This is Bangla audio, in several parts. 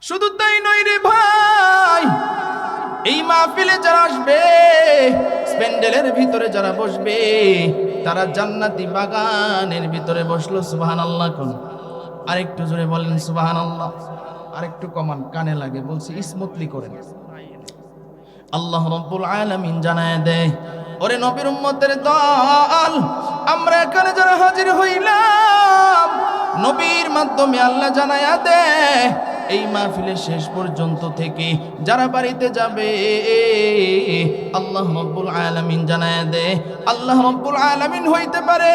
শুধু তাই নয় রে ভাই, এই মাহফিলে যারা আসবে, স্প্যান্ডেলের ভিতরে যারা বসবে, তারা জান্নাতি বাগানের ভিতরে বসলো। সুবহানাল্লাহ কোন আরেকটু জোরে বলেন সুবহানাল্লাহ। আরেকটু কমান, কানে লাগে, বলছি স্মুথলি করেন। আল্লাহ রাব্বুল আলামিন জানায় দেয়, ওরে নবীর উম্মতের দল, আমরা এখানে যারা হাজির হইলাম, নবীর মাধ্যমে আল্লাহ জানায়া দেয়, এই মাহফিলের শেষ পর্যন্ত থেকে যারা বাড়িতে যাবে, আল্লাহ রাব্বুল আলামিন জানায়া দেয়, আল্লাহ রাব্বুল আলামিন হইতে পারে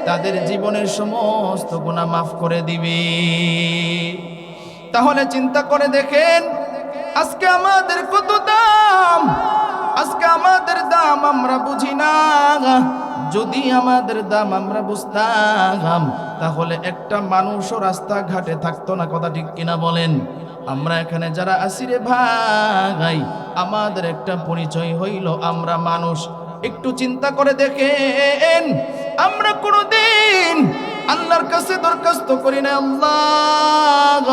তাদের জীবনের সমস্ত গুনাহ মাফ করে দিবে। তাহলে চিন্তা করে দেখেন, আজকে আমাদের কত দাম, আজকে আমাদের দাম আমরা বুঝি না। যদি আমাদের দাম আমরা বুঝতাম, তাহলে একটা মানুষও রাস্তাঘাটে থাকতো না। কথা ঠিক কিনা বলেন? আমরা এখানে যারা আছি রে ভাই, আমাদের একটা পরিচয় হইল আমরা মানুষ। একটু চিন্তা করে দেখেন, আমরা কোনোদিন আল্লাহর কাছে দরখাস্ত করি না, আল্লাহ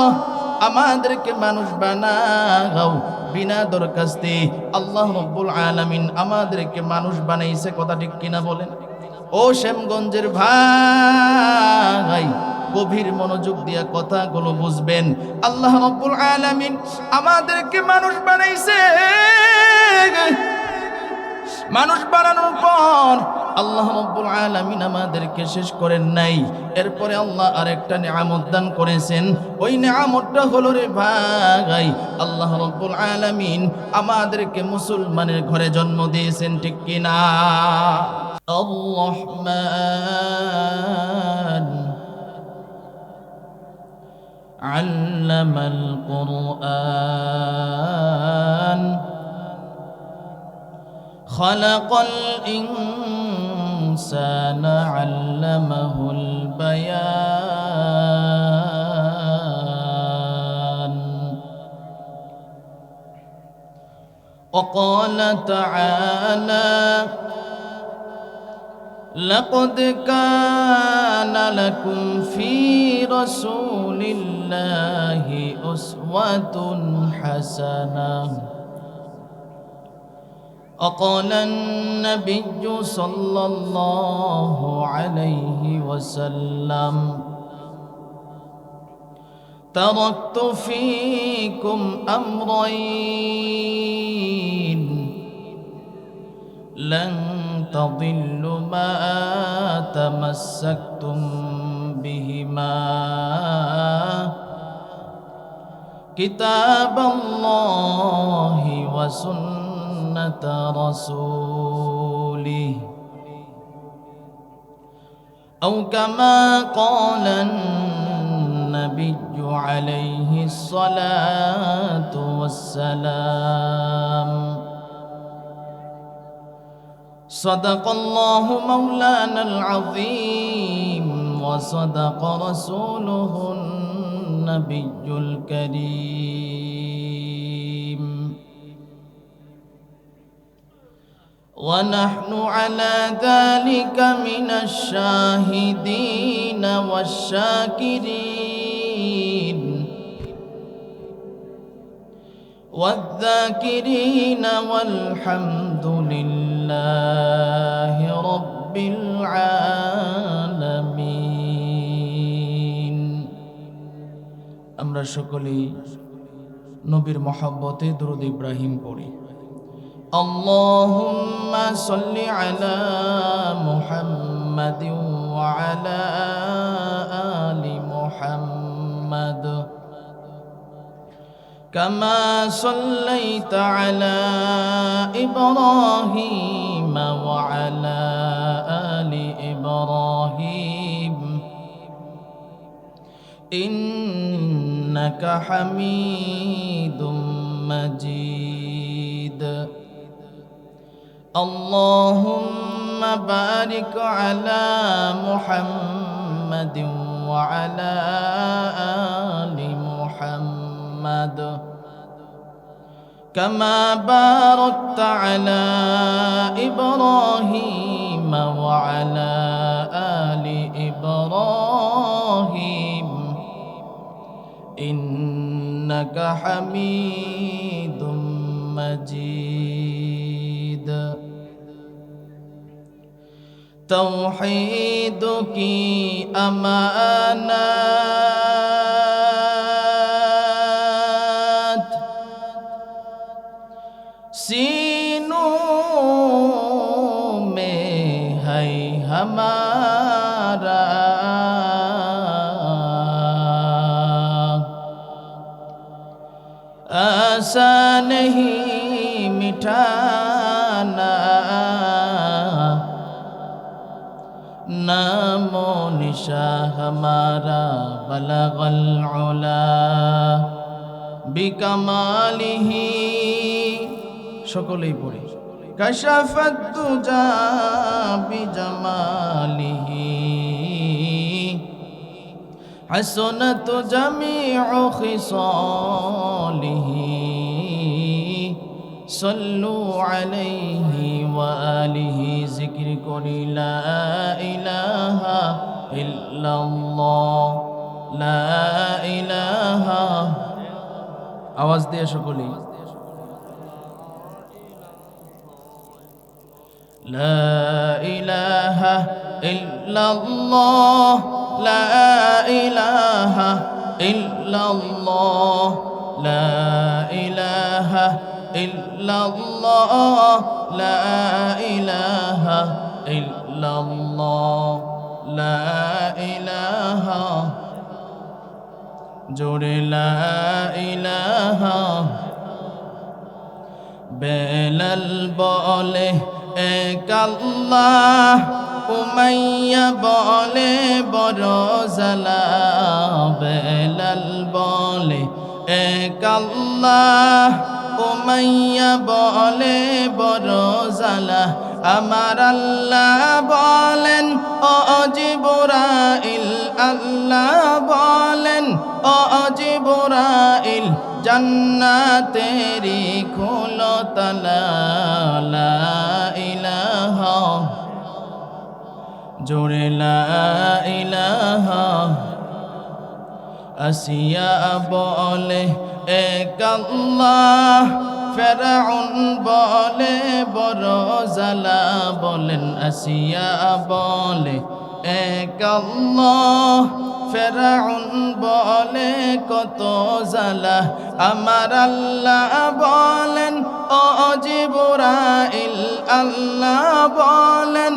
আমাদেরকে মানুষ বানাও। বিনা দরখাস্তে আল্লাহ রাব্বুল আলামিন আমাদেরকে মানুষ বানাইছে। কথা ঠিক কিনা বলেন? ও শ্যামগঞ্জের ভাই, গভীর মনোযোগ দিয়া কথাগুলো বুঝবেন। আল্লাহ রাব্বুল আলামিন আমাদেরকে মানুষ বানাইছে। মানুষ বানানোর পর আল্লাহ রাব্বুল আলামিন আমাদেরকে শেষ করেন নাই। এরপরে আল্লাহ আরেকটা নিয়ামত দান করেছেন। ওই নিয়ামতটা হলো রে ভাই, আল্লাহ রাব্বুল আলামিন আমাদেরকে মুসলমানের ঘরে জন্ম দিয়েছেন। ঠিক কিনা? আর-রহমান আল্লামাল কুরআন খালাকাল ইনসানা আল্লামাহুল বায়ান। وقال تعالى لقد كان لكم في رسول الله أسوة حسنة. وقال النبي صلى الله عليه وسلم تركت فيكم أمرين لن تضلوا ما تمسكتم بهما كتاب الله وسنة رسوله أو كما قال النبي عليه الصلاة والسلام. صدق الله مولانا العظيم وصدق رسوله النبي الكريم. ونحن على ذلك من الشاهدين والشاكرين والذاكرين والحمد لله رب العالمين. আমরা সকলেই নবীর মহব্বতে দরুদ ইব্রাহিম পড়ি। اللهم صل على محمد وعلى آل محمد كما صليت على إبراهيم وعلى آل إبراهيم إنك حميد مجيد. اللهم بارك على محمد وعلى آل محمد كما باركت على إبراهيم وعلى آل إبراهيم إنك إنك حميد مجيد तौहीद की अमानत सीनों में है हमारा आसा नहीं मिटाना नामो निशा हमारा बलगल उला बिकमालिही সকলেই পড়ি कशफत दुजा बिजमालिही हसनत जमीउ खिसालिही सल्लु अलैहि व आलिहि जिक्र करी ला इलाहा इल्लल्लाह ला इलाहा आवाज দিয়ে সকলেই লা ইলাহা ইল্লাল্লাহ লা ইলাহা ইল্লাল্লাহ লা ইলাহা ইল্লাল্লাহ লা ইলাহা ইল্লাল্লাহ লা ইলাহা জোরে লা ইলাহা বেলাল বলে এক আল্লাহ উমাইয়া বলে বড় জালা বেলাল বলে এক আল্লাহ উমাইয়া বলে বড় জালা আমার আল্লাহ বলেন ও জিবরাইল আল্লাহ বলেন ও জিবরাইল জান্নাতেরি খোলো তালা লা ইলাহা জোরে লা ইলাহা আসিয়া বলে এক আল্লাহ ফেরাউন বলে বড় জালা বলেন আসিয়া বলে এক আল্লাহ ফেরাউন বলে কত জালা আমার আল্লাহ বলেন ও জিবরাইল আল্লাহ বলেন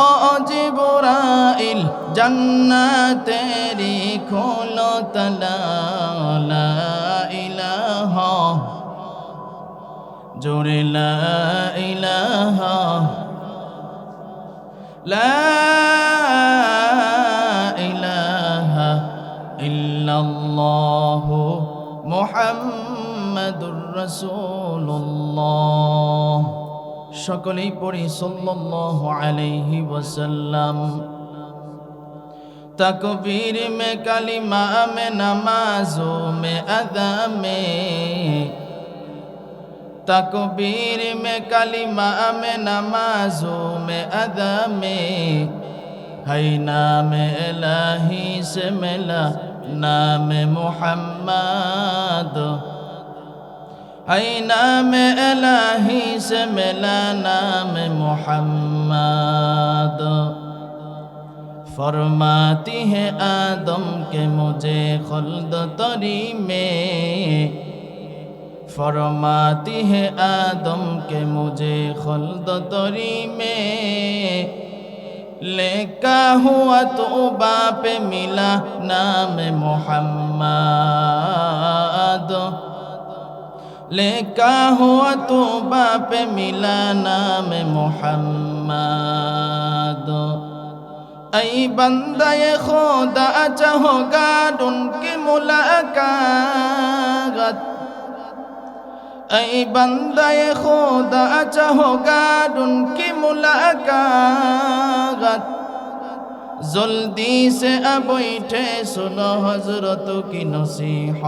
ও জিবরাইল জান্নাতেরি খোলো তালা লা ইলাহা জোরে লা ইলাহা লা ইলাহা ইল্লাল্লাহ মুহাম্মাদুর রাসূলুল্লাহ সকলেই পড়ি সাল্লাল্লাহু আলাইহি ওয়াসাল্লাম तकबीर में कलिमा में नमाजों में अदा में तकबीर में कलिमा में नमाजों में अदा में है नाम इलाही से मिला नाम मुहम्मद है नाम इलाही से मिला नाम मुहम्मद फरमाती है आदम के मुझे खुल्द तरी में फरमाती है आदम के मुझे खुल्द तरी में लेका हुआ तौबा पे मिला नाम मुहम्मद लेका हुआ तौबा पे मिला नाम मुहम्मद ऐ बंदे खुदा चाहोगा उनकी मुलाकात ऐ बंदे खुदा चाहोगा उनकी मुलाकात जल्दी से अब बैठे सुनो हजरत की नसीहत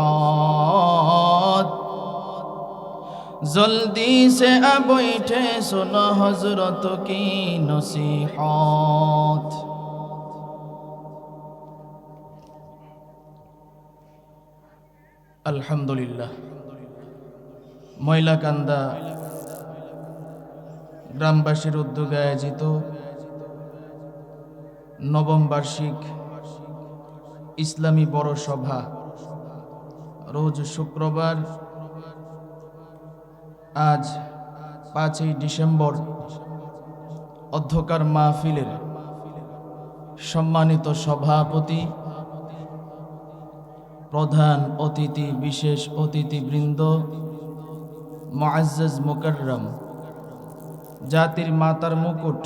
जल्दी से अब बैठे सुनो हजरत की नसीहत আলহামদুলিল্লাহ। ময়লাকান্দা গ্রামবাসীর উদ্যোগে আয়োজিত নবম বার্ষিক ইসলামী বড় সভা রোজ শুক্রবার আজ 5ই ডিসেম্বর অধ্যকার মাহফিলের সম্মানিত সভাপতি, প্রধান অতিথি, বিশেষ অতিথিবৃন্দ, মুআজ্জাজ মুকাররম, জাতির মাতার মুকুট,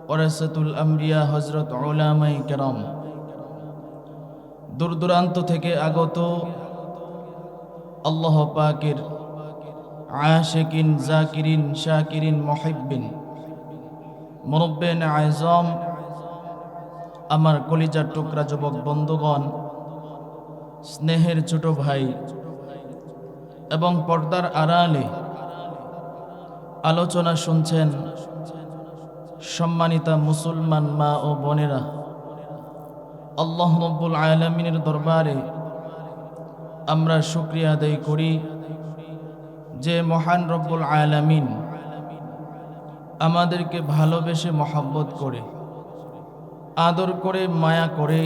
ওয়ারাসাতুল আম্বিয়া হযরত উলামায়ে কেরাম, দূর দূরান্ত থেকে আগত আল্লাহ পাকের আশিকিন, জাকিরিন, শাকিরিন, মুহিব্বিন, মুরব্বিন আযম, আমার কলিজার টুকরা যুবক বন্ধুগণ, স্নেহের ছোট ভাই এবং পর্দার আড়ালে আলোচনা শুনছেন সম্মানিতা মুসলমান মা ও বোনেরা, আল্লাহ রাব্বুল আলামিনের দরবারে আমরা শুকরিয়া আদায় করি যে মহান রব্বুল আলামিন আমাদেরকে ভালোবেসে মহব্বত করে, আদর করে, মায়া করে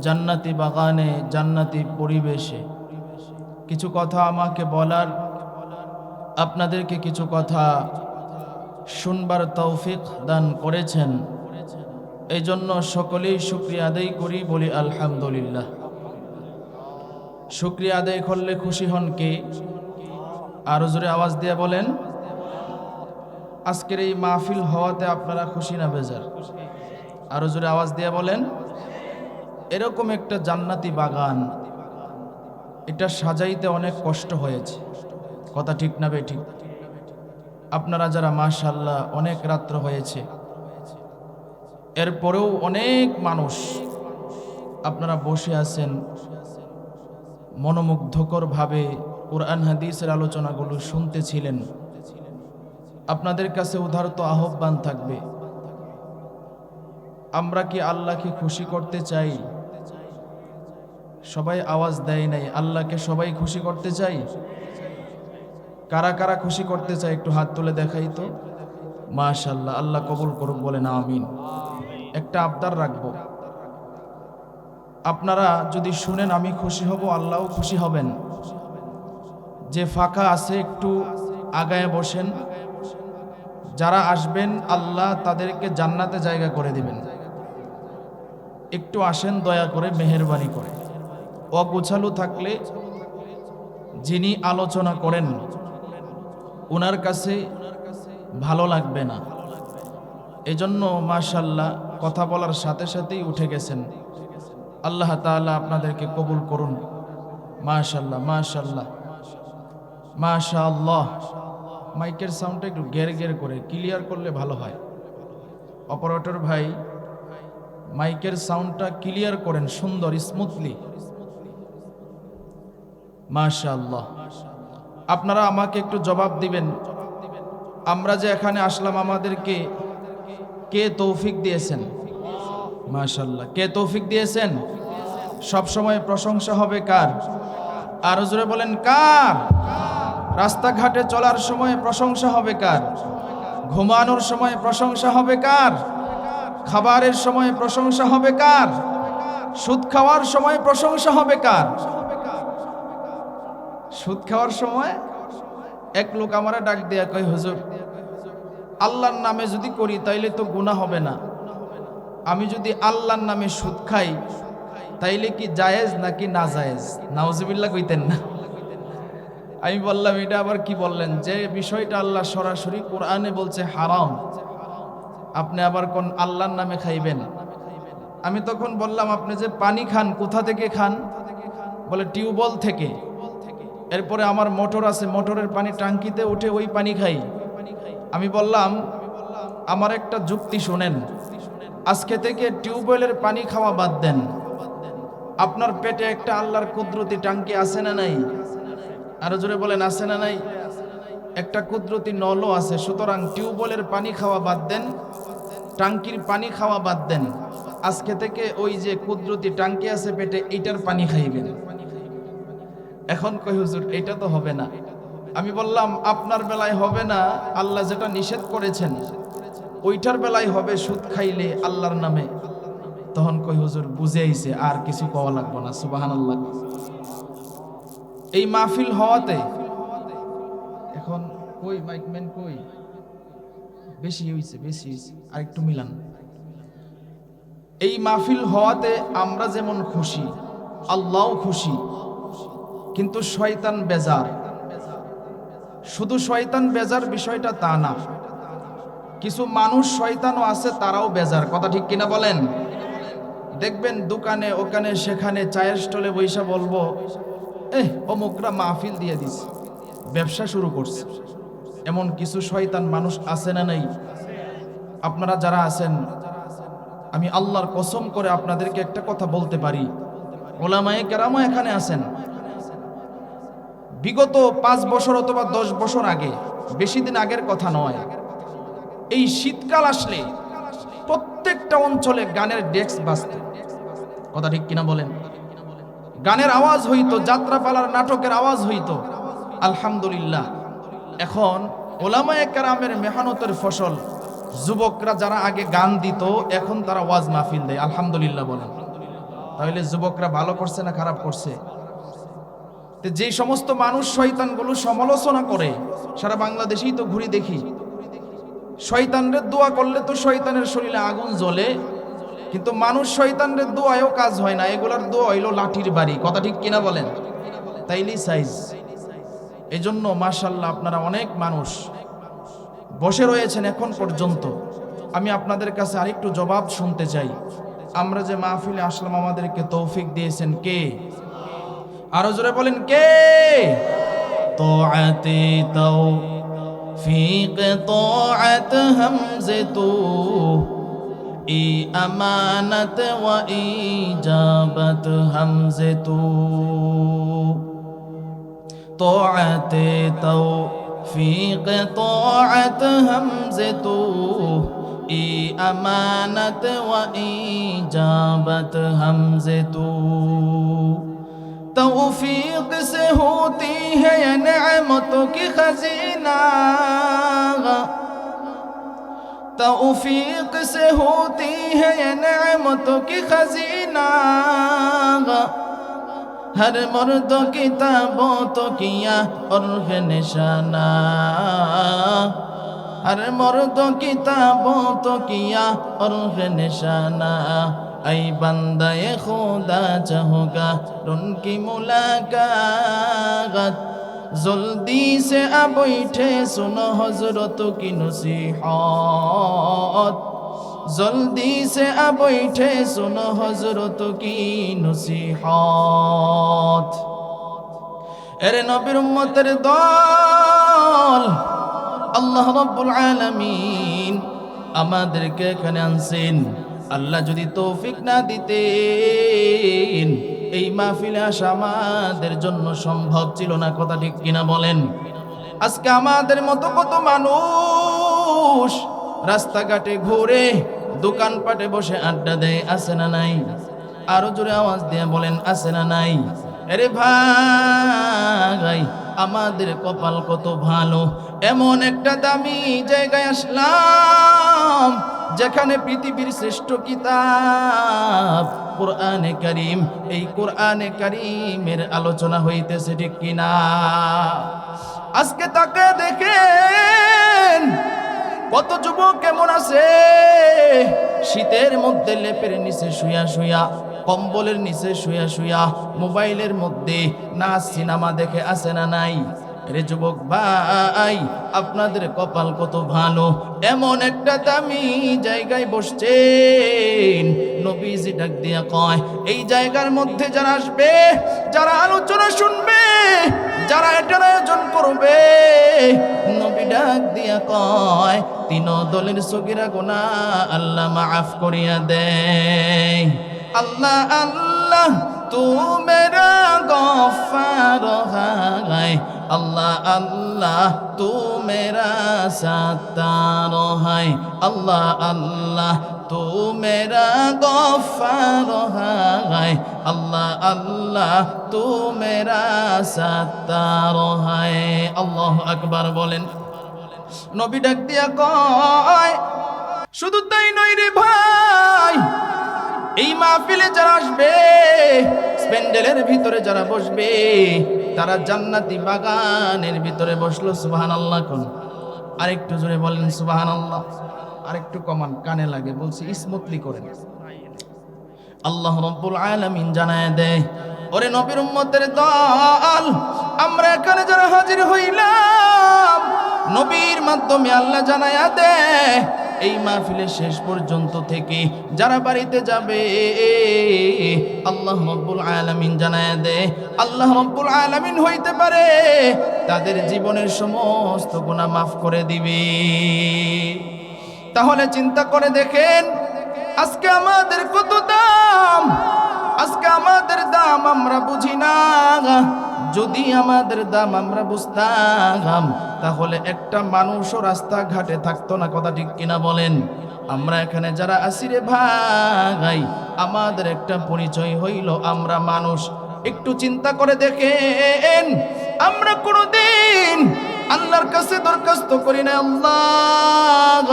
জান্নাতি বাগানে, জান্নাতি পরিবেশে কিছু কথা আমাকে বলার, আপনাদেরকে কিছু কথা শুনবার তৌফিক দান করেছেন। এই জন্য সকলেই শুকরিয়া আদায় করি, বলি আলহামদুলিল্লাহ। শুকরিয়া আদায় করলে খুশি হন কে? আরো জোরে আওয়াজ দিয়ে বলেন। আজকের এই মাহফিল হওয়াতে আপনারা খুশি না বেজার? আরো জোরে আওয়াজ দিয়ে বলেন। এরকম একটা জান্নাতি বাগান, এটা সাজাইতে অনেক কষ্ট হয়েছে, কথা ঠিক না বেঠিক? আপনারা যারা মাশাআল্লাহ অনেক রাত্র হয়েছে, এরপরেও অনেক মানুষ আপনারা বসে আছেন মনোমুগ্ধকর ভাবে কুরআন হাদিসের আলোচনাগুলো শুনতেছিলেন। আপনাদের কাছে উদারত আহ্বান থাকবে, আমরা কি আল্লাহকে খুশি করতে চাই? সবাই আওয়াজ দেয় নাই। আল্লাহকে সবাই খুশি করতে চাই? কারা কারা খুশি করতে চাই একটু হাত তুলে দেখাই তো। মাশাআল্লাহ, আল্লাহ কবুল করুক, বলেন আমিন। একটা আবদার রাখবো, আপনারা যদি শুনেন আমি খুশি হব, আল্লাহও খুশি হবেন। যে ফাঁকা আছে একটু আগায় বসেন, যারা আসবেন আল্লাহ তাদেরকে জান্নাতে জায়গা করে দিবেন। একটু আসেন দয়া করে, মেহেরবানি করে। অগোছালো থাকলে যিনি আলোচনা করেন ওনার কাছে ভালো লাগবে না। এজন্য মাশাআল্লাহ কথা বলার সাথে সাথেই উঠে গেছেন। আল্লাহ তাআলা আপনাদেরকে কবুল করুন। মাশাআল্লাহ, মাশাআল্লাহ, মাশাআল্লাহ। মাইকের সাউন্ডটা একটু গের গের করে ক্লিয়ার করলে ভালো হয়। অপারেটর ভাই, মাইকের সাউন্ডটা ক্লিয়ার করেন, সুন্দর স্মুথলি। মাশাআল্লাহ। আপনারা আমাকে একটু জবাব দিবেন, আমরা যে এখানে আসলাম আমাদেরকে কে তৌফিক দিয়েছেন? মাশাআল্লাহ, কে তৌফিক দিয়েছেন? সব সময় প্রশংসা হবে কার? আরো জোরে বলেন কার? রাস্তাঘাটে চলার সময় প্রশংসা হবে কার? ঘুমানোর সময় প্রশংসা হবে কার? খাবারের সময় প্রশংসা হবে কার? সুদ খাওয়ার সময় প্রশংসা হবে কার? সুদ খাওয়ার সময় এক লোক আমারে ডাক দিয়া কয়, হুজুর আল্লাহর নামে যদি করি তাইলে তো গুনাহ হবে না, আমি যদি আল্লাহর নামে সুদ খাই তাইলে কি জায়েজ নাকি না জায়েজ? নাউজুবিল্লাহ কইতেন না? আমি বললাম এটা আবার কি বললেন? যে বিষয়টা আল্লাহ সরাসরি কোরআনে বলছে হারাম, আপনি আবার কোন আল্লাহর নামে খাইবেন? আমি তখন বললাম আপনি যে পানি খান কোথা থেকে খান? বলে টিউবওয়েল থেকে। এরপরে আমার মোটর আছে, মোটরের পানি টাঙ্কিতে উঠে ওই পানি খাই। আমি বললাম আমার একটা যুক্তি শোনেন, আজকে থেকে টিউবওয়েলের পানি খাওয়া বাদ দেন, আপনার পেটে একটা আল্লাহর কুদরতি টাঙ্কি আছে না নাই? আরো জোরে বলেন আছে না নাই? একটা কুদরতি নলও আছে। সুতরাং টিউবওয়েলের পানি খাওয়া বাদ দেন, টাঙ্কির পানি খাওয়া বাদ দেন, আজকে থেকে ওই যে কুদরতি টাঙ্কি আছে পেটে, এইটার পানি খাইবেন। এখন কই হুজুর এটা তো হবে না। আমি বললাম আপনার বেলায় হবে না, আল্লাহ যেটা নিষেধ করেছেন ওইটার বেলায় হবে, সুদ খাইলে আল্লাহর নামে। তখন কই হুজুর বুঝে আইছে, আর কিছু কওয়া লাগবে না। সুবহানাল্লাহ। এই মাহফিল হওয়াতে এখন কই মাইকম্যান কই, বেশি হইছে আর একটু মিলান। এই মাহফিল হওয়াতে আমরা যেমন খুশি, আল্লাহও খুশি, কিন্তু শয়তান বেজার। শুধু শয়তান বেজার বিষয়টা তা না, কিছু মানুষ শয়তানও আছে, তারাও বেজার। কথা ঠিক কিনা বলেন? দেখবেন দোকানে ওখানে সেখানে চায়ের স্টলে বইসা বলবো, অমুকরা মাহফিল দিয়ে দিস, ব্যবসা শুরু করছে। এমন কিছু শয়তান মানুষ আছে না নাই? আপনারা যারা আছেন, আমি আল্লাহর কসম করে আপনাদেরকে একটা কথা বলতে পারি, ওলামায়ে কেরামও এখানে আছেন। বিগত 5 বছর অথবা 10 বছর আগে, বেশি দিন আগের কথা নয়, এই শীতকাল আসলে প্রত্যেকটা অঞ্চলে গানের ডেস্ক বাজত। কথা ঠিক কিনা বলেন? গানের আওয়াজ হইতো, যাত্রাপালার নাটকের আওয়াজ হইতো। আলহামদুলিল্লাহ, এখন ওলামায়ে কেরামের মেহনতের ফসল, যুবকরা যারা আগে গান দিত এখন তারা ওয়াজ মাহফিল দেয়। আলহামদুলিল্লাহ বলেন। তাহলে যুবকরা ভালো করছে না খারাপ করছে? যে সমস্ত মানুষ শয়তানগুলো সমালোচনা করে, সারা বাংলাদেশেই তো ঘুরি দেখি, শয়তানদের দোয়া করলে তো শয়তানের শরীরে আগুন জ্বলে, কিন্তু মানুষ শয়তানদের দোয়ায়ও কাজ হয় না, এগুলার দোয়া হইল লাঠির বাড়ি। কথা ঠিক কিনা বলেন? তাইলেই সাইজ। এজন্য মাশাআল্লাহ আপনারা অনেক মানুষ বসে রয়েছেন এখন পর্যন্ত। আমি আপনাদের কাছে আরেকটু জবাব শুনতে চাই। আমরা যে মাহফিলে আসলাম, আমাদেরকে তৌফিক দিয়েছেন কে? আরো জোরে বলেন কে? তোআতে তৌফিক তোআত হামজতু ই আমানত ওয়া ইজাবত হামজতু। তোআতে তৌফিক তোআত হামজতু ই আমানত ওয়া ইজাবত হামজতু। तौफीक से होती है ये नेमतों की खजीना, तौफीक से होती है ये नेमतों की खजीना। हर मर्द की ताबों तो किया और है निशाना, हर मर्द की ताबों तो किया और है निशाना। ऐ बंदे खुदा चाहोगा उनकी मुलाकात, जल्दी से अब बैठे सुनो हजरत की नसीहत, जल्दी से अब बैठे सुनो हजरत की नसीहत। এরে নবীর উম্মতের দল, আল্লাহ রাব্বুল আলামিন আমাদেরকে এখানে আনছেন। আল্লাহ যদি তৌফিক না দিতেন, এই মাহফিলে আসা আমাদের জন্য সম্ভব ছিল না। কথা ঠিক কিনা বলেন? আজকে আমাদের মতো কত মানুষ রাস্তাঘাটে ঘুরে, দোকানপাটে বসে আড্ডা দেয়, আছে না নাই? আরো জোরে আওয়াজ দিয়ে বলেন, আছে না নাই? আরে ভাই, আমাদের কপাল কত ভালো, এমন একটা দামি জায়গায় আসলাম যেখানে পৃথিবীর শ্রেষ্ঠ কিতাব কোরআনে কারীম, এই কোরআনে কারীমের আলোচনা হইতেছে। ঠিক কিনা? আজকে তাকে দেখেন কত যুবক কেমন আছে, শীতের মধ্যে লেপের নিচে শুয়া শুয়া, কম্বলের নিচে শুয়া শুয়া মোবাইলের মধ্যে নাচ সিনেমা দেখে, আছে না নাই? রে যুবক ভাই, আপনাদের কপাল কত ভালো, এমন একটা দামি জায়গায় বসছেন। নবীজি ডাক দিয়া কয়, এই জায়গার মধ্যে যারা আসবে, যারা আলোচনা শুনবে, যারা এটার আয়োজন করবে, নবী ডাক দিয়া কয়, তিন দলের সগীরা গুনাহ আল্লাহ মাফ করিয়া দেয়। আল্লাহ আল্লাহ তু মেরা গফার হায়, अल्लाह अल्लाह तू मेरा सत्तार है अल्लाह अल्लाह तू मेरा गफ्फार है अल्लाह अल्लाह तू मेरा सत्तार है अल्लाहु আকবার বলেন নবী ডাক দিয়া কয় শুধু তাই নয় রে ভাই এই মাহফিলে যারা আসবে স্প্যান্ডেলের ভিতরে যারা বসবে তারা জান্নাতি বাগানের ভিতরে বসলো সুবহানাল্লাহ কোন আরেকটু জোরে বলেন সুবহানাল্লাহ আরেকটু কমান কানে লাগে বলছি স্মুথলি করেন আল্লাহ রাব্বুল আলামিন জানায় দেয় ওরে নবীর উম্মতের দল আমরা এখানে যারা হাজির হইলাম নবীর মাধ্যমে আল্লাহ জানায়া দেয় এই মাহফিলের শেষ পর্যন্ত থেকে যারা বাড়িতে যাবে আল্লাহ রাব্বুল আলামিন জানায়া দেয় আল্লাহ রাব্বুল আলামিন হইতে পারে তাদের জীবনের সমস্ত গুনাহ মাফ করে দিবে তাহলে চিন্তা করে দেখেন আজকে আমাদের কত দাম আজকে আমাদের দাম আমরা বুঝি না যদি আমাদের দাম আমরা বুঝতাম তাহলে একটা মানুষও রাস্তাঘাটে থাকতো না কথা ঠিক কিনা বলেন আমরা এখানে যারা আছি রে ভাই আমাদের একটা পরিচয় হইল আমরা মানুষ একটু চিন্তা করে দেখেন আমরা কোনোদিন আল্লাহর কাছে দরখাস্ত করি না আল্লাহ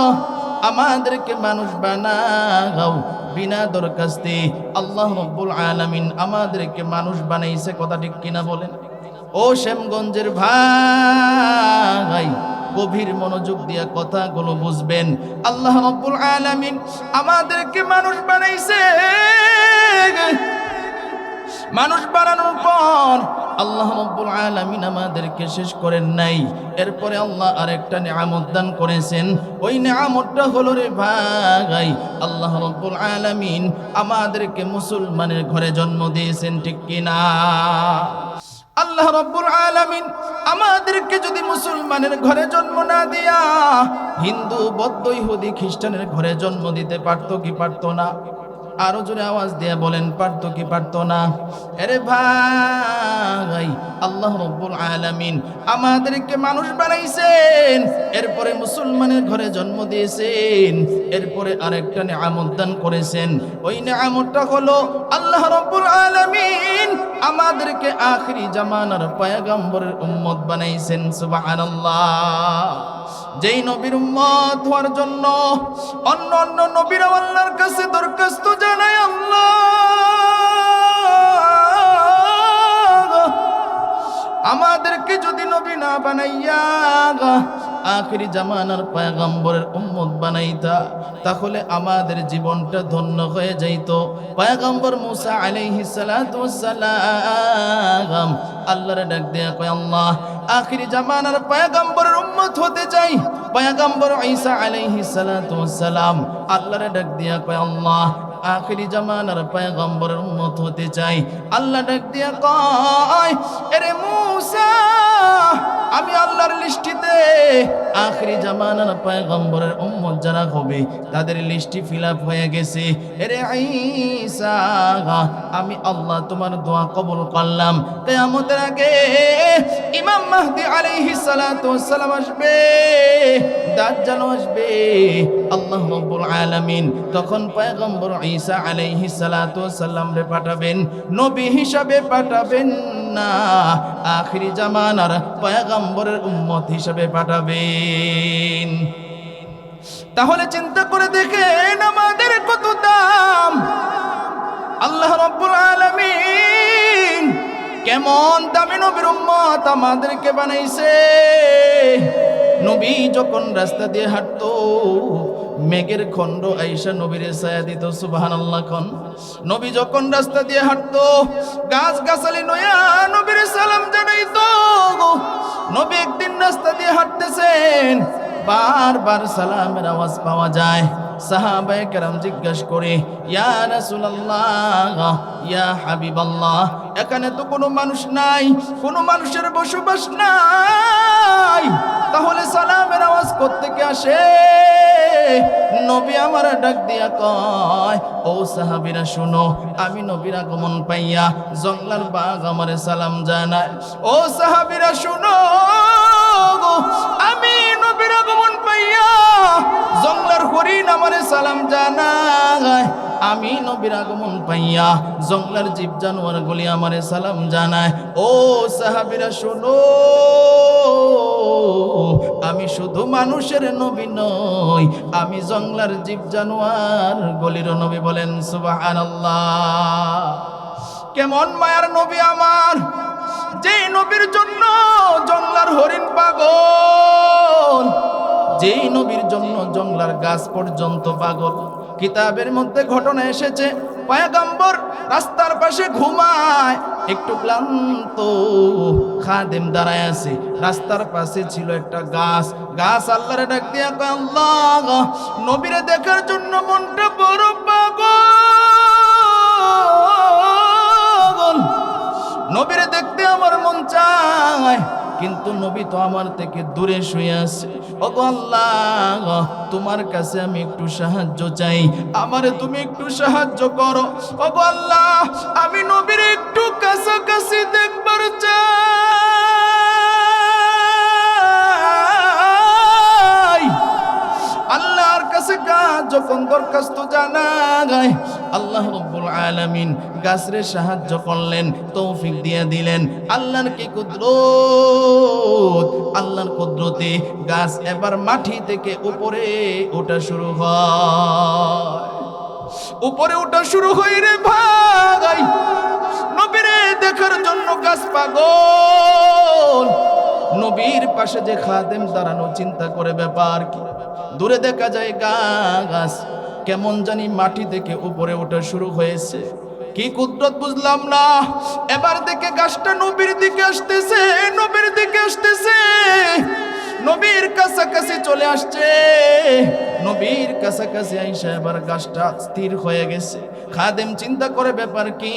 আমাদেরকে মানুষ বানাও বিনা দরখাস্তে আল্লাহ রাব্বুল আলামিন আমাদেরকে মানুষ বানাইছে কথা ঠিক কিনা বলেন ও শ্যামগঞ্জের ভাই গভীর মনোযোগ দিয়ে কথাগুলো বুঝবেন আল্লাহ রাব্বুল আলামিন আমাদেরকে মানুষ বানাইছে মানুষ বানানোর পর আল্লাহ রাব্বুল আলামিন আমাদেরকে শেষ করেন নাই এরপরে আল্লাহ আরেকটা নিয়ামত দান করেছেন ওই নিয়ামতটা হলো রে ভাই আল্লাহ রাব্বুল আলামিন আমাদেরকে মুসলমানের ঘরে জন্ম দিয়েছেন ঠিক কিনা আল্লাহ রাব্বুল আলামিন আমাদেরকে যদি মুসলমানের ঘরে জন্ম না দিয়া হিন্দু বৌদ্ধ ইহুদি খ্রিস্টানের ঘরে জন্ম দিতে পারতো কি পারতো না আরো জোরে আওয়াজ দিয়ে বলেন পারতো কি পারতো না আরে ভাই আল্লাহ রাব্বুল আলামিন আমাদেরকে মানুষ বানাইছেন এরপরে মুসলমানের ঘরে জন্ম দিয়েছেন এরপরে আরেকটা নিয়ামত দান করেছেন ওই নিয়ামতটা হলো আল্লাহ রাব্বুল আলামিন আমাদেরকে আখিরি জামানার পয়গম্বরের উম্মত বানাইছেন সুবহানাল্লাহ যেই নবীর উম্মত হওয়ার জন্য অন্য অন্য নবীরা আল্লাহর কাছে দরখাস্ত জানায় আল্লাহ আমাদেরকে যদি নবী না বানাইয়া আখিরি জামানার পয়গম্বরের উম্মত বানাইতা তাহলে আমাদের জীবনটা ধন্য হয়ে যাইত পয়গম্বর মুসা আলাইহিস সালাতু ওয়াস সালাম আল্লাহর ডাক দেয়া কয় আল্লাহ আখিরি জামানার পয়গম্বরের উম্মত হতে চাই পয়গম্বর ঈসা আলাইহিস সালাতু ওয়াস সালাম আল্লাহর ডাক দেয়া কয় আল্লাহ আখিরি জামানার পয়গম্বরের উম্মত হতে চাই আল্লাহ ডাক দিয়া কয় আরে মুসা আমি আল্লাহর লিস্টিতে আখিরি জামানার পয়গম্বরের উম্মত যারা হবে তাদের লিস্টি ফিলআপ হয়ে গেছে আরে ঈসা আমি আল্লাহ তোমার দোয়া কবুল করলাম কিয়ামতের আগে ইমাম মাহদি আলাইহিস সালাতু ওয়াস সালাম আসবে দাজ্জাল আসবে আল্লাহ রাব্বুল আলামিন তখন পয়গম্বর ঈসা আলাইহিস সালাতু ওয়াস সালাম রে পাঠাবেন নবী হিসাবে পাঠাবেন না আখিরি জামানার পয়গম্বরের উম্মত হিসাবে পাঠাবেন তাহলে চিন্তা করে দেখেন আমাদের কত দাম আল্লাহ রাব্বুল আলামিন কেমন দামি নবীর উম্মত আমাদেরকে বানাইছে নবী যখন রাস্তা দিয়ে হাঁটতো মেঘের খণ্ড আইসা নবীর ছায়া দিত সুবহানাল্লাহ কোন নবী যখন রাস্তা দিয়ে হাঁটতো গাছ গাছালি নয়া নবীর সালাম জানাইতো নবী একদিন রাস্তা দিয়ে হাঁটতেছেন বারবার সালামের আওয়াজ পাওয়া যায় সাহাবায়ে কেরাম জিজ্ঞাসা করে, ইয়া রাসূলুল্লাহ, ইয়া হাবিবাল্লাহ, এখানে তো কোনো মানুষ নাই, কোনো মানুষের বসবাস নাই, তাহলে সালামের আওয়াজ কোত্থেকে আসে? নবী আমার ডাক দিয়া কয়, ও সাহাবীরা শুনো, আমি নবীর আগমন পাইয়া জংলার বাঘ আমারে সালাম জানায়। ও সাহাবীরা শুনো, আমি নবীর আগমন পাইয়া জংলার হরিণ আমারে সালাম জানায়। আমি নবীর আগমন পাইয়া জংলার জীব জানোয়ার গুলি আমারে সালাম জানায়। ও সাহাবীরা শোনো, আমি শুধু মানুষের নবী নই, আমি জংলার জীব জানোয়ার গলির নবী। বলেন সুবহানাল্লাহ। কেমন মায়ার নবী আমার, যেই নবীর জন্য জংলার হরিণ পাগল, যেই নবীর জন্য জংলার গাছ পর্যন্ত পাগল। কিতাবের মধ্যে ঘটনা এসেছে, পয়গম্বর রাস্তার পাশে ঘুমায়, একটু ক্লান্ত, খাদেম দাঁড়ায় আছে, রাস্তার পাশে ছিল একটা গাছ। গাছ আল্লাহরে ডাক দিয়া কয়, আল্লাহ, নবীরে দেখার জন্য মনটা বড় পাগল, নবীরে দেখতে আমার মন চায়, কিন্তু নবী তো আমার থেকে দূরে শুয়ে আছে। ওগো আল্লাহ, তোমার কাছে আমি একটু সাহায্য চাই, আমারে তুমি একটু সাহায্য করো। ওগো আল্লাহ, আমি নবীর একটু কাছাকাছি দেখবার চাই। আল্লাহর কাছে গাছ যখন দরখাস্ত জানায়, আল্লাহ রাব্বুল আলামিন গাছরে সাহায্য করলেন, তৌফিক দিয়ে দিলেন। আল্লাহর কি কুদরত, আল্লাহর কুদরতে গাছ এবার মাটি থেকে উপরে ওঠা শুরু হয়। উপরে ওঠা শুরু হয় রে ভাই, নবীরে দেখার জন্য গাছ পাগল। নবীর পাশে যে খাদেম দাঁড়ানো, চিন্তা করে ব্যাপার কি, দূরে দেখা যায় গাছ কেমন জানি মাটি থেকে উপরে ওঠা শুরু হয়েছে। কি কুদরত বুঝলাম না। এবার দেখে গাছটা নবীর দিকে আসতেছে, নবীর দিকে আসতেছে, নবীর কাছাকাছি চলে আসছে। নবীর কাছাকাছি আইসা এবার গাছটা স্থির হয়ে গেছে। খাদেম চিন্তা করে ব্যাপার কি,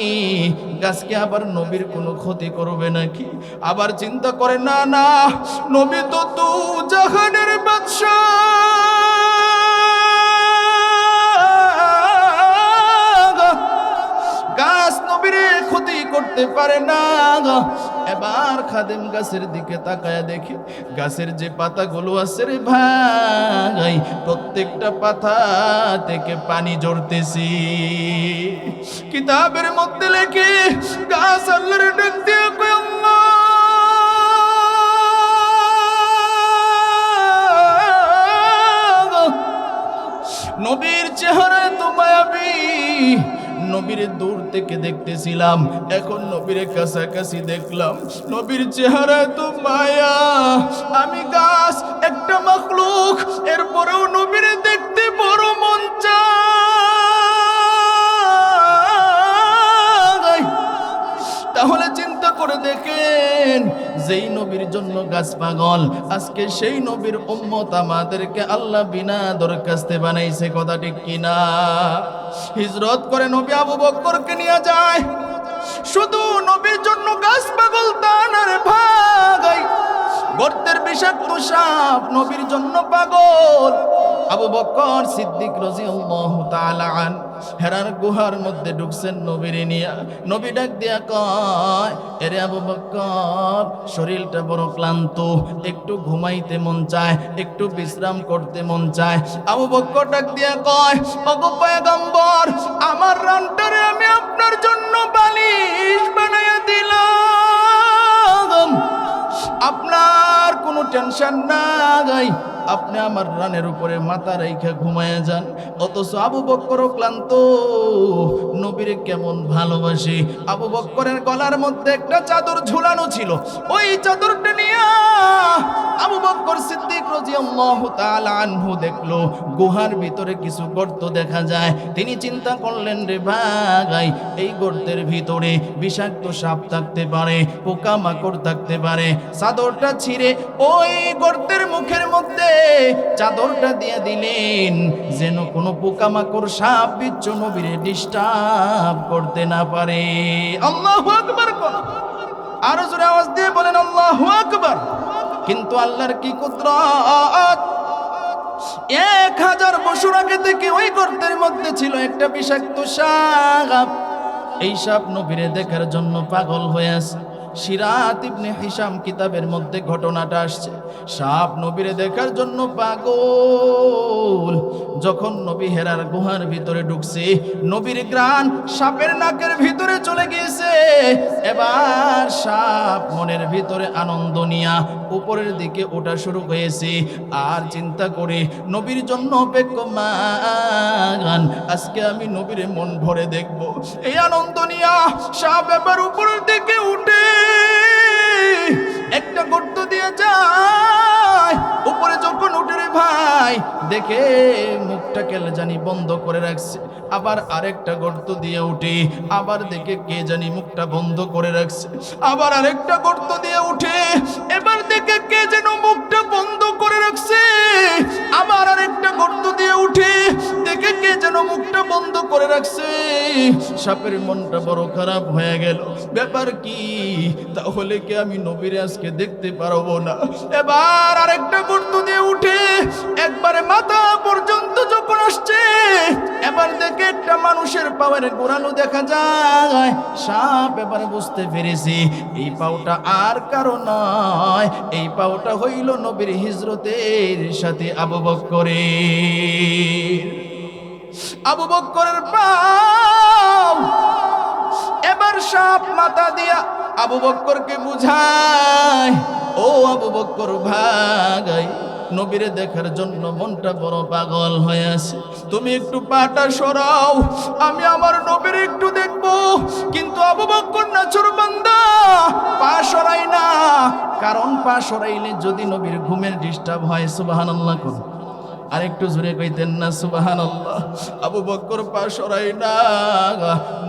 গাছকে আবার নবীর কোনো ক্ষতি করবে নাকি। আবার চিন্তা করে, না না, নবী তো তু জাহানের বাদশা, গাছ নবীরে ক্ষতি করতে পারে না। এবার খাদেম গাছের দিকে তাকায় দেখে গাছের যে পাতাগুলো আছে রে ভাই, প্রত্যেকটা পাতা থেকে পানি ঝরতেছি। কিতাবের মধ্যে লেখে, গাছ আল্লাহর ডাক দিয়ে কয়, আল্লাহ, নবীর চেহারায় তো মায়াবী, নবীর দূর থেকে দেখতেছিলাম, এখন নবীর কাছাকাছি দেখলাম, নবীর চেহারায় তো মায়া। আমি গাছ, একটা মাখলুক, এরপরেও নবীর দেখতে বড় মন চায়। তাহলে চিন্তা করে দেখেন, যেই নবীর জন্য গাছ পাগল, আজকে সেই নবীর উম্মত আমাদেরকে আল্লাহ বিনা দরখাস্তে বানাইছে। কথা ঠিক কিনা? হিজরত করে নবী আবু বকরকে নিয়ে যায়, শুধু নবীর জন্য গাছ পাগল তা না রে ভাই, গর্তের বিষাক্ত সাপ নবীর জন্য পাগল। আবু বকর সিদ্দিক রাদিয়াল্লাহু তাআলা আন হেরার গুহার মধ্যে ঢুকছেন নবীরে নিয়া। নবী ডাক দিয়া কয়, এরে আবু বকর, শরীরটা বড় ক্লান্ত, একটু ঘুমাইতে মন চায়, একটু বিশ্রাম করতে মন চায়। আবু বকর ডাক দিয়া কয়, ওগো পয়গম্বর, আমার রানটারে আমি আপনার জন্য বালিশ বানাইয়া দিলাম, আপনার কোনো টেনশন নাই, আপনি আমার রানের উপরে মাথা রেখে ঘুমায় যান। অথচ আবু বকরও ক্লান্ত, নবীরে কেমন ভালোবাসে। আবু বকরের গলার মধ্যে একটা চাদর ঝুলানো ছিল, ওই চাদরটা নিয়ে আবু বকর সিদ্দিক রাদিয়াল্লাহু তাআলা আনহু দেখলো গুহার ভিতরে কিছু গর্ত দেখা যায়। তিনি চিন্তা করলেন, রে ভাই, এই গর্তের ভিতরে বিষাক্ত সাপ থাকতে পারে, পোকামাকড় থাকতে পারে। চাদরটা ছিঁড়ে ওই গর্তের মুখের মধ্যে চাদরটা দিয়ে দিলেন, যেন কোনো পোকামাকড় সাপ বিচ্ছু নবীরে ডিস্টার্ব করতে না পারে। আল্লাহু আকবার। আরো জোরে আওয়াজ দিয়ে বলেন আল্লাহু আকবার। কিন্তু আল্লাহর কি কুদরত! 1000 বছর আগে থেকে ওই গর্তের মধ্যে ছিল একটা বিষাক্ত সাপ। এই সাপ নবীরে দেখার জন্য পাগল হয়ে আছে। সিরাত ইবনে হিশাম কিতাবের মধ্যে ঘটনাটা আসছে। সাপ নবীরে দেখার জন্য পাগল। যখন নবী হেরার গুহার ভিতরে ঢুকছে, নবীর ঘ্রাণ সাপের নাকের ভিতরে চলে গিয়েছে। এবার সাপ মনের ভিতরে আনন্দ নিয়া উপরের দিকে ওঠা শুরু হয়েছে। আর চিন্তা করে নবীর জন্য অপেক্ষমান, আজকে আমি নবীরে মন ভরে দেখব। এই আনন্দ নিয়া সাপ এবার উপরের দিকে উঠে একটা গর্ত দিয়ে যায়। উপরে যখন উঠে, রে ভাই, দেখে মুখটা কেলে জানি বন্ধ করে রাখছে। আবার আরেকটা গর্ত দিয়ে উঠে, আবার দেখে কে জানি মুখটা বন্ধ করে রাখছে। আবার আরেকটা গর্ত দিয়ে উঠে, এবার দেখে কে যেন মুখটা বন্ধ করে রাখছে। আবার আরেকটা গর্ত দিয়ে উঠে, দেখে কে যেন মুখটা বন্ধ করে রাখছে। সাপের মনটা বড় খারাপ হয়ে গেল। ব্যাপার কি? তাহলে কি আমি নবীরে আজকে দেখতে পারবো না? এবার আরেকটা গর্ত দিয়ে উঠে একবারে মাথা পর্যন্ত যখন আসছে, এবার দেখে একটা মানুষের পায়ের গোড়ালো দেখা যায়। সাপ এবারে বুঝতে পেরেছি এই পাওটা আর কারো নয়, এই পাওটা হইল নবীর হিজরতের সাথে আবু বকরের। আবু বকরের পাও। এবার সাপ মাথা দিয়া আবু বকরকে বুঝায়, ও আবু বকর ভাই, নবীরে দেখার জন্য মনটা বড় পাগল হয়ে আছে। তুমি একটু পাটা সরাও, আমি আমার নবীরে একটু দেখবো। কিন্তু আবু বকর নাছোড়বান্দা, পা সরাই না। কারণ পা সরাইলে যদি নবীর ঘুমের ডিস্টার্ব হয়। সুবহানাল্লাহ। কোন আরেকটু জোরে কইতেন না সুবহানাল্লাহ। আবু বকর পা সরাই না,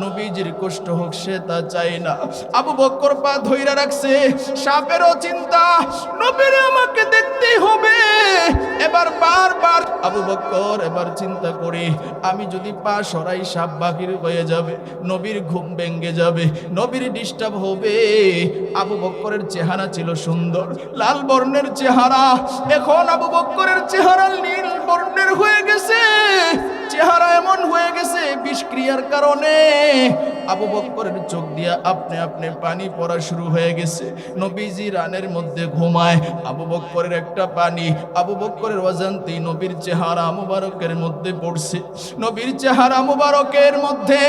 নবীজির কষ্ট হোক সে তা চাই না। আবু বকর পা ধইরা রাখছে। সাপেরও চিন্তা, নবীরে আমাকে দেখতেই হবে। এবার বারবার আবু বকর এবার চিন্তা করে, আমি যদি পা সরাই সাপ বাহির হয়ে যাবে, নবীর ঘুম ভেঙে যাবে, নবীর ডিস্টার্ব হবে। আবু বকরের চেহারা ছিল সুন্দর, লাল বর্ণের চেহারা। এখন আবু বকরের চেহারা নীল বর্ণের হয়ে গেছে। চেহারা এমন হয়ে গেছে বিষক্রিয়ার কারণে আবু বকরের চোখ দিয়া আপনি আপনি পানি পড়া শুরু হয়ে গেছে। নবীজি রানের মধ্যে ঘুমায়, আবু বকরের একটা পানি আবু বকরের অজান্তেই নবীর চেহারা মুবারকের মধ্যে পড়ছে। নবীর চেহারা মুবারকের মধ্যে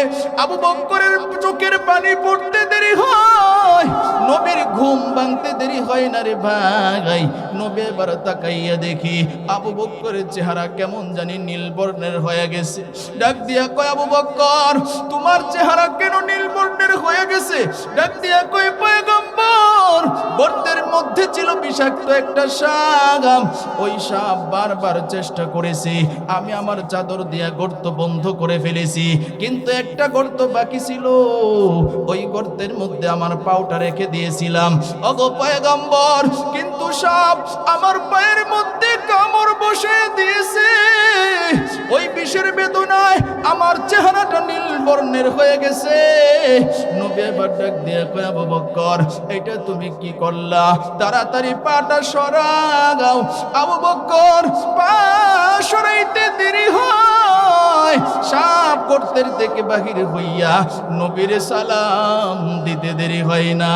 আবু বকরের চোখের পানি পড়তে দেরি হয়, নবীর ঘুম ভাঙতে দেরি হয় না রে ভাই। নবী এবার তাকাইয়া দেখি আবু বকরের চেহারা কেমন জানি নীল বর্ণের হয়ে গেছে। ডাক দিয়া কয়, আবু বকর, তোমার চেহারা কেন নীল বর্ণের হয়ে গেছে? ডাক দিয়া কয়, পয়গম্বর, গর্তের মধ্যে ছিল বিষাক্ত একটা সাপ। ওই সাপ বারবার চেষ্টা করেছি, আমি আমার চাদর দিয়া গর্ত বন্ধ করে ফেলেছি, কিন্তু একটা গর্ত বাকি ছিল। ওই গর্তের মধ্যে আমার পাউটা রেখে দিয়েছিলাম। ওগো পয়গম্বর, কিন্তু সাপ আমার পায়ের মধ্যে কামড় বসে দিয়েছে। ওই বিষের বেদনায় আমার চেহারাটা নীল বর্ণের হয়ে গেছে। নবী এবার ডাক দিয়ে কয়, আবু বকর, এটা তুমি কি করলা? তাড়াতাড়ি পাটা সরাও। আবু বকর পা সরাইতে দেরি হয়, সাপ গর্তের থেকে বাহির হইয়া নবীরে সালাম দিতে দেরি হয় না।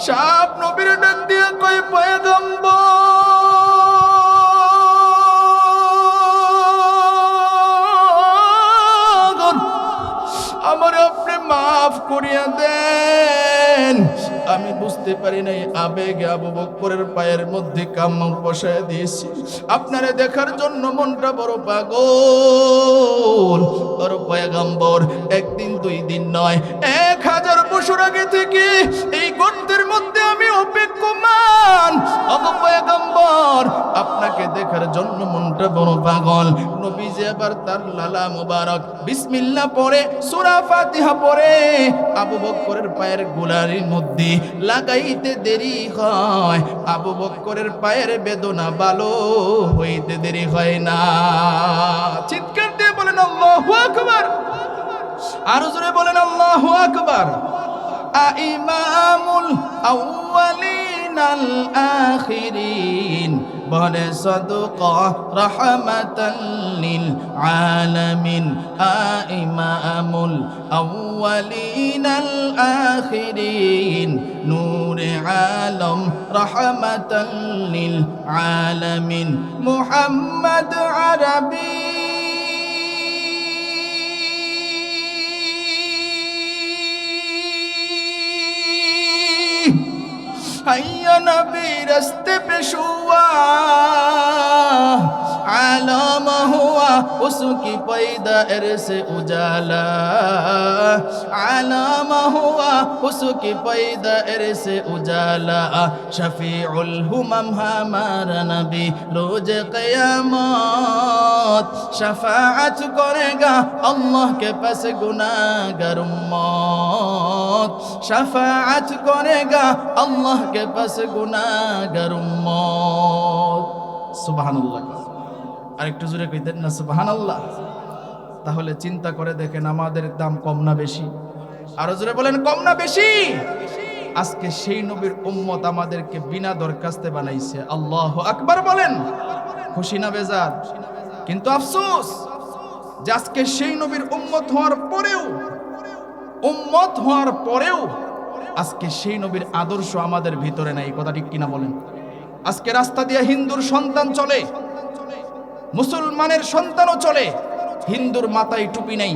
সাপ নবীরে ডাক দিয়ে কয়, পয়গম্বর, আমার আপনি মাফ করিয়া দেন। আমি বুঝতে পারি নাই, আবেগে আবু বকরের পায়ের মধ্যে কামড় বসায় দিয়েছি। আপনারে দেখার জন্য মনটা বড় পাগল। বড় পয়গম্বর, একদিন দুই দিন নয়, 1000 বছর আগে থেকে এই গর্তের মধ্যে আমি অপেক্ষমান। যে আবার তার লালা মুবারক বিসমিল্লাহ পড়ে সূরা ফাতিহা পড়ে আবু বকরের পায়ের গোলারির মধ্যে লাগাইতে দেরি হয়, আবু বকরের পায়ের বেদনা ভালো হইতে দেরি হয় না। চিৎকার দিয়ে বলেন আল্লাহু আকবার, আরো জোরে বলেন আল্লাহু আকবার। ইমামুল আউয়ালিন আল আখিরিন বলে সাদকা রাহমাতাল লিল আলামিন। ইমামুল আউয়ালিন আল আখিরিন নূরে আলম রাহমাতাল লিল আলামিন মুহাম্মদ আরবি हैया नबी रस्ते पे शुआ आलम हुआ उसकी पैदाइश से उजाला, आलम हुआ उसकी पैदाइश से उजाला। शफीउल हुमम हमारा नबी रोज क़यामत शफाअत करेगा अल्लाह के पास गुनाहगार उम्मत, शफाअत करेगा अल्लाह के पास गुनाहगार उम्मत। सुबहानाल्लाह, আরেকটু জোরে কইতেন না সুবহানাল্লাহ। তাহলে চিন্তা করে দেখেন আমাদের দাম কম না বেশি? আরো জোরে বলেন কম না বেশি? আজকে সেই নবীর উম্মত আমাদেরকে বিনা দরখাস্তে বানাইছে। আল্লাহু আকবার বলেন। খুশি না বেজার? কিন্তু আফসোস যে আজকে সেই নবীর উম্মত হওয়ার পরেও আজকে সেই নবীর আদর্শ আমাদের ভিতরে নাই। কথা ঠিক কিনা বলেন? আজকে রাস্তা দিয়ে হিন্দুর সন্তান চলে, মুসলমানের সন্তানও চলে, হিন্দুর মাথায় টুপি নেই,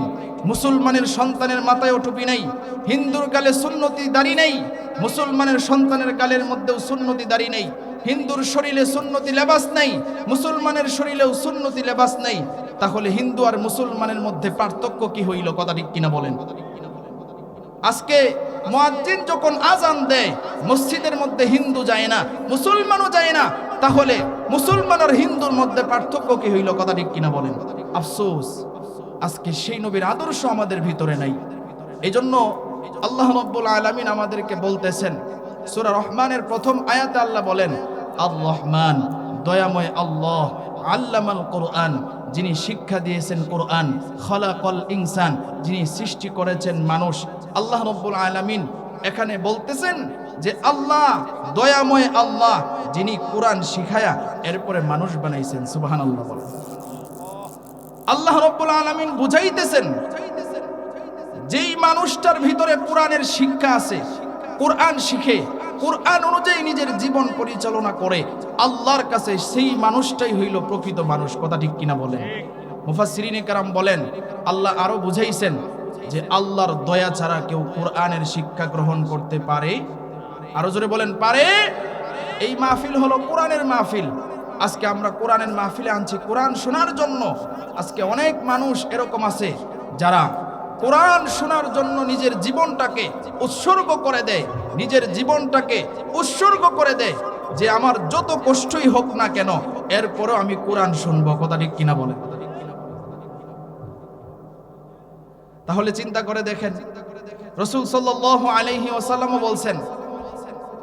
মুসলমানের সন্তানের মাথায়ও টুপি নেই। হিন্দুর গালে সুন্নতি দাড়ি নেই, মুসলমানের সন্তানের গালের মধ্যেও সুন্নতি দাড়ি নেই। হিন্দুর শরীরে সুন্নতি লেবাস নেই, মুসলমানের শরীরেও সুন্নতি লেবাস নেই। তাহলে হিন্দু আর মুসলমানের মধ্যে পার্থক্য কি হইল? কথা ঠিক কিনা বলেন? আজকে মুয়াজ্জিন যখন আজান দেয় মসজিদের মধ্যে হিন্দু যায় না, মুসলমানও যায় না, তাহলে মুসলমান আর হিন্দুর মধ্যে পার্থক্য কি হইল? কথা ঠিক কিনা বলেন? আফসোস আজকে সেই নবীর আদর্শ আমাদের ভিতরে নাই। এজন্য আল্লাহ রাব্বুল আলামিন আমাদেরকে বলতেছেন, সূরা রহমানের প্রথম আয়াতে আল্লাহ বলেন, আর রহমান দয়াময় আল্লাহ, আল্লামাল কোরআন যিনি শিক্ষা দিয়েছেন কোরআন, খলাকল ইনসান যিনি সৃষ্টি করেছেন মানুষ। আল্লাহ রাব্বুল আলামিন এখানে বলতেছেন যে আল্লাহ দয়াময় আল্লাহ যিনি কোরআন শিখায়া এরপরে মানুষ বানাইছেন। সুবহানাল্লাহ বলেন। আল্লাহ রাব্বুল আলামিন বুঝাইতেছেন যেই মানুষটার ভিতরে কোরআনের শিক্ষা আছে, কোরআন শিখে, কোরআন অনুযায়ী নিজের জীবন পরিচালনা করে, আল্লাহর কাছে সেই মানুষটাই হইল প্রকৃত মানুষ। কথা ঠিক কিনা বলেন? মুফাসসিরিনে কেরাম বলেন আল্লাহ আরো বুঝাইছেন যে আল্লাহর দয়া ছাড়া কেউ কোরআনের শিক্ষা গ্রহণ করতে পারে? আরো জোরে বলেন পারে? এই মাহফিল হলো কোরআনের মাহফিল। আজকে আমরা কোরআনের মাহফিলে আনছি কোরআন শোনার জন্য। আজকে অনেক মানুষ এরকম আছে যারা কোরআন শোনার জন্য নিজের জীবনটাকে উৎসর্গ করে দেয়, নিজের জীবনটাকে উৎসর্গ করে দেয় যে আমার যত কষ্টই হোক না কেন এরপরও আমি কোরআন শুনবো। কথা ঠিক কিনা বলেন? তাহলে চিন্তা করে দেখেন, রাসূল সাল্লাল্লাহু আলাইহি ওয়াসাল্লাম বলছেন,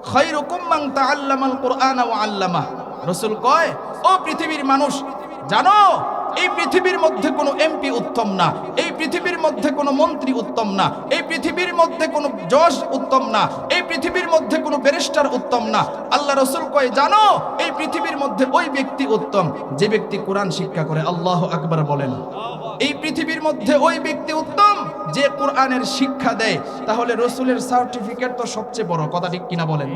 খায়রুকুম মান তাআল্লামাল কুরআন ওয়া আল্লামা। রাসূল কয়, ও পৃথিবীর মানুষ, জানো এই পৃথিবীর মধ্যে কোনো এমপি উত্তম না, এই পৃথিবীর মধ্যে কোনো মন্ত্রী উত্তম না, এই পৃথিবীর মধ্যে কোনো জজ উত্তম না, এই পৃথিবীর মধ্যে কোনো ব্যারিস্টার উত্তম না। আল্লাহ রাসূল কয়, জানো এই পৃথিবীর মধ্যে ওই ব্যক্তি উত্তম যে ব্যক্তি কোরআন শিক্ষা করে। আল্লাহু আকবার বলেন। এই পৃথিবীর মধ্যে ওই ব্যক্তি উত্তম যে কোরআনের শিক্ষা দেয়। তাহলে রাসূলের সার্টিফিকেট তো সবচেয়ে বড়। কথা ঠিক কিনা বলেন?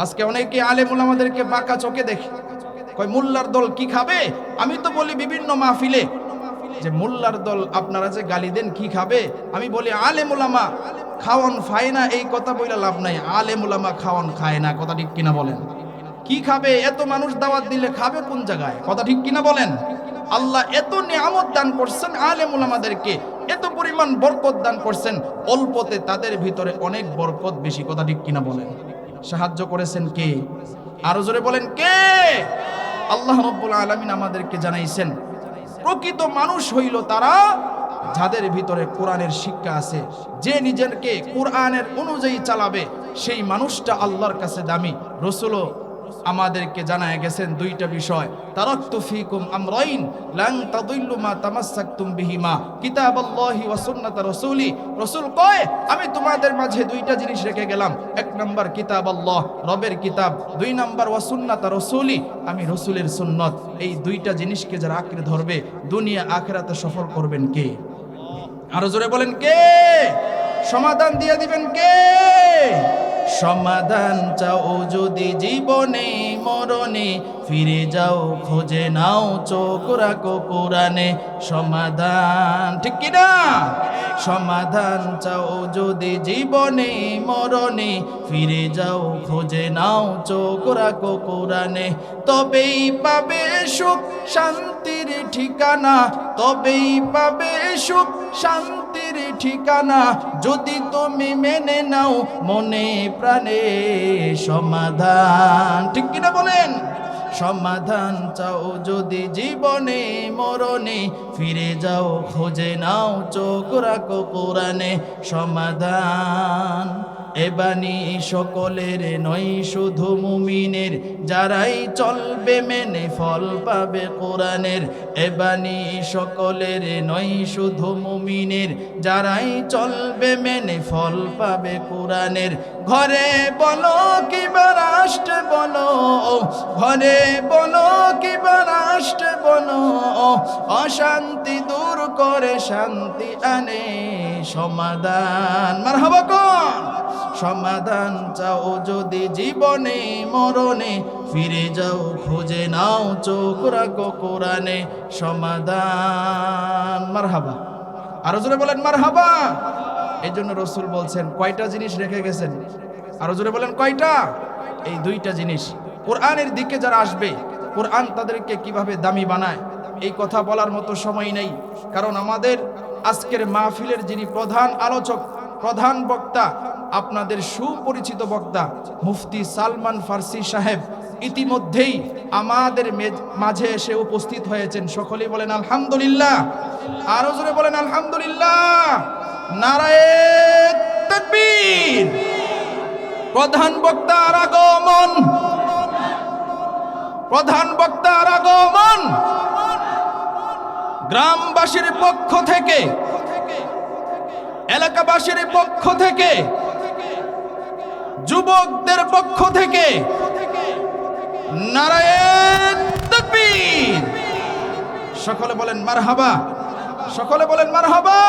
আজকে অনেকে আলেম ওলামাদেরকে বাঁকা চোখে দেখে, কয় মোল্লার দল কি খাবে? আমি তো বলি বিভিন্ন মাহফিলে যে মোল্লার দল আপনারা যে গালি দেন কি খাবে? আমি বলি আলেম ওলামা খাওয়ান খায় না, এই কথা বইলা লাভ নাই। আলেম ওলামা খাওয়ান খায় না। কথা ঠিক কিনা বলেন? কি খাবে? এত মানুষ দাওয়াত দিলে খাবে কোন জায়গায়? কথা ঠিক কিনা বলেন? আল্লাহ এত নিয়ামত দান করছেন আলেম ওলামাদেরকে, এত পরিমাণ বরকত দান করছেন, অল্পতে তাদের ভিতরে অনেক বরকত বেশি। কথা ঠিক কিনা বলেন? সাহায্য করেছেন কে? আরো জোরে বলেন কে? আল্লাহ রাব্বুল আলামিন আমাদেরকে জানাইছেন প্রকৃত মানুষ হইল তারা যাদের ভিতরে কোরআনের শিক্ষা আছে। যে নিজেকে কোরআনের অনুযায়ী চালাবে সেই মানুষটা আল্লাহর কাছে দামি। রাসূলও আমাদেরকে জানায় গেছেন দুইটা বিষয়, তারাকতু ফীকুম আমরাইন লান তাদিল্লু মা তামাসসাকতুম বিহিমা কিতাবাল্লাহি ওয়া সুন্নাত রাসূলি। রাসূল কয় আমি তোমাদের মাঝে দুইটা জিনিস রেখে গেলাম, এক নাম্বার কিতাবাল্লাহ রবের কিতাব, দুই নাম্বার ওয়া সুন্নাত রাসূলি আমি রাসূলের সুন্নত। এই দুইটা জিনিসকে যারা আঁকড়ে ধরবে দুনিয়া আখিরাতে সফল করবেন কে? আরো জোরে বলেন কে? সমাধান দিয়ে দিবেন কে? সমাধান চাও যদি জীবনে মরণে, ফিরে যাও খুঁজে নাও চোখ রাখো কোরআনে। সমাধান ঠিক কিনা? সমাধান চাও যদি জীবনে মরণে, ফিরে যাও খুঁজে নাও চোখ রাখো কোরআনে। তবেই পাবে সুখ শান্তির ঠিকানা, তবেই পাবে সুখ শান্তির ঠিকানা, যদি তুমি মেনে নাও মনে প্রাণে। সমাধান ঠিক কিনা বলেন? সমাধান চাও যদি জীবনে মরণে, ফিরে যাও খুঁজে নাও চোখ রাখো কোরআনে। সমাধান এবানি সকলের নয় শুধু মুমিনের, যারাই চলবে মেনে ফল পাবে কোরআনের। এবানি সকলের নয় শুধু মুমিনের, যারাই চলবে মেনে ফল পাবে কোরআনের। ঘরে বলো কিবা রাষ্ট্রে বলো, ঘরে বলো কিবা রাষ্ট্রে বলো, অশান্তি দূর করে শান্তি আনে। সমাধান মারহাবা কোন? সমাধান চাও যদি জীবনে মরণে, ফিরে যাও খুঁজে নাও চোখ রাখো কোরআনে। সমাধান মারহাবা। আরো জোরে বলেন মারহাবা। এই জন্য রাসূল বলছেন কয়টা জিনিস রেখে গেছেন? আরো জোরে বলেন কয়টা? এই দুইটা জিনিস। কোরআনের দিকে যারা আসবে, কোরআন তাদেরকে কিভাবে দামি বানায় এই কথা বলার মতো সময় নেই। কারণ আমাদের আজকের মাহফিলের যিনি প্রধান আলোচক, প্রধান বক্তা, আপনাদের সুপরিচিত বক্তা মুফতি সালমান ফার্সি সাহেব ইতিমধ্যেই আমাদের মাঝে এসে উপস্থিত হয়েছেন। সকলেই বলেন আলহামদুলিল্লাহ। আরো জোরে বলেন আলহামদুলিল্লাহ। নারায়ে তাকবীর। প্রধান বক্তার আগমন, প্রধান বক্তার আগমন। গ্রামবাসীর পক্ষ থেকে, এলাকাবাসীর পক্ষ থেকে, যুবকদের পক্ষ থেকে নারায়ে তাকবীর। সকলে বলেন মারহাবা, সকলে বলেন মারহাবা।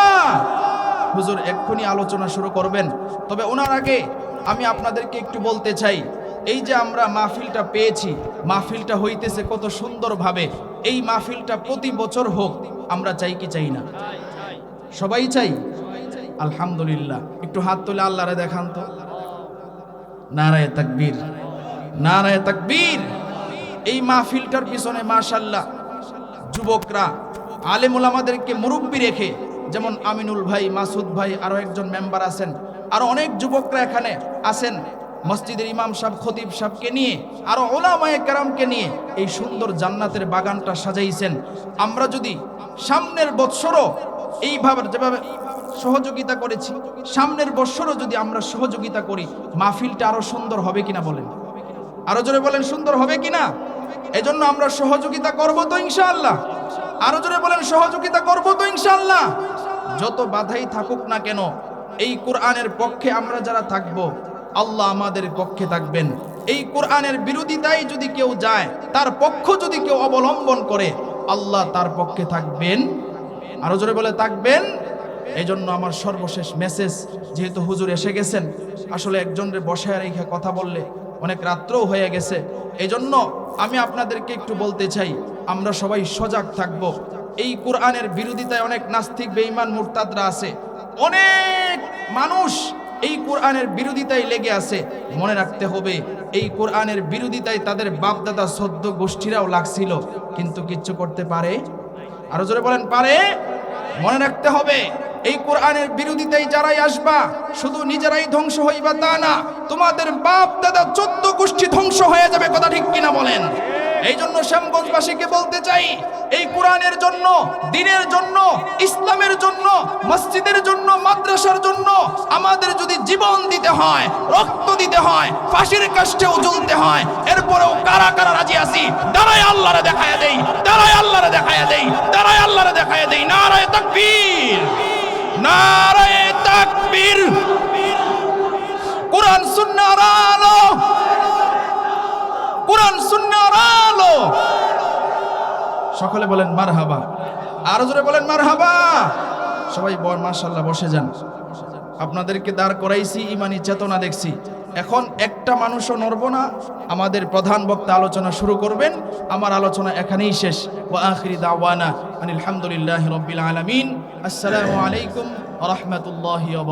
হুজুর এক্ষুনি আলোচনা শুরু করবেন, তবে ওনার আগে আমি আপনাদেরকে একটু বলতে চাই, এই যে আমরা মাহফিলটা পেয়েছি, মাহফিলটা হইতেছে কত সুন্দরভাবে। এই মাহফিলটা প্রতি বছর হোক, আমরা চাই কি চাই না? সবাই চাই। আলহামদুলিল্লাহ। একটু হাত তুলে আল্লাহরে দেখান তো। নারায়ে তাকবীর, নারায়ে তাকবীর। এই মাহফিলটার পিছনে মাশাআল্লাহ যুবকরা, আলেম ওলামাদেরকে মুরব্বি রেখে, যেমন আমিনুল ভাই, মাসুদ ভাই, আরো একজন মেম্বার আছেন, আরো অনেক যুবকরা এখানে আছেন। মসজিদের ইমাম সাহেব, খতিব সাহেবকে নিয়ে, আরো ওলামায়ে কেরামকে নিয়ে এই সুন্দর জান্নাতের বাগানটা সাজাইছেন। আমরা যদি সামনের বৎসরও এইভাবে যেভাবে সহযোগিতা করেছি, সামনের বৎসরও যদি আমরা সহযোগিতা করি, মাহফিলটা আরো সুন্দর হবে কিনা বলেন? আরো জোরে বলেন সুন্দর হবে কিনা? এজন্য আমরা সহযোগিতা করব তো ইনশাআল্লাহ। আরো জোরে বলেন সহযোগিতা করব তো ইনশাআল্লাহ। যত বাধাই থাকুক না কেন, এই কোরআনের পক্ষে আমরা যারা থাকব, আল্লাহ আমাদের পক্ষে থাকবেন। এই কোরআনের বিরোধিতায় যদি কেউ যায়, তার পক্ষ যদি কেউ অবলম্বন করে, আল্লাহ তার পক্ষে থাকবেন। আরো জোরে বলে থাকবেন। এই জন্য আমার সর্বশেষ মেসেজ, যেহেতু হুজুর এসে গেছেন, আসলে একজনের বসায় রেখে কথা বললে অনেক রাত্রও হয়ে গেছে, এই জন্য আমি আপনাদেরকে একটু বলতে চাই, আমরা সবাই সজাগ থাকব। এই কোরআনের বিরোধিতায় অনেক নাস্তিক, বেঈমান, মুরতাদরা আছে, অনেক মানুষ এই কোরআনের বিরোধিতায় লেগে আছে। মনে রাখতে হবে, এই কোরআনের বিরোধিতায় তাদের বাপদাদা সদ্য গোষ্ঠীরাও লাগছিল, কিন্তু কিচ্ছু করতে পারে? আরো জোরে বলেন পারে? মনে রাখতে হবে, এই কোরআনের বিরোধিতায় যারাই আসবা, শুধু নিজেরাই ধ্বংস হইবা তা না, তোমাদের বাপ দাদা 14 গোষ্ঠী ধ্বংস হয়ে যাবে। কথা ঠিক কিনা বলেন? এই জন্য শ্যামগঞ্জবাসীকে বলতে চাই, এই কোরআনের জন্য, দ্বীনের জন্য, ইসলামের জন্য, মসজিদের জন্য, মাদ্রাসার জন্য আমাদের যদি জীবন দিতে হয়, রক্ত দিতে হয়, ফাঁসির কাষ্ঠেও ঝুলতে হয়, এরপরেও কারা কারা রাজি আছি? দাঁড়ায় আল্লাহরে দেখায়া দেই, দাঁড়ায় আল্লাহরে দেখায়া দেই, দাঁড়ায় আল্লাহরে দেখায়া দেই। নারায়ে তাকবীর, নারায়ে তাকবীর। কোরআন সুন্নাহর আলো, কোরআন সুন্নাহর আলো। সকলে বলেন মারহাবা, আরো জোরে বলেন মারহাবা। সবাই মাশাআল্লাহ বসে যান। আপনাদেরকে দাঁড় করাইছি, ইমানি চেতনা দেখছি। এখন একটা মানুষও নড়ব না। আমাদের প্রধান বক্তা আলোচনা শুরু করবেন। আমার আলোচনা এখানেই শেষ। ওয়া আখিরি দাওয়ানা আনিল হামদুলিল্লাহি রাব্বিল আলামিন। আসসালামু আলাইকুম ওয়া রাহমাতুল্লাহি ওয়া বারাকাতুহু।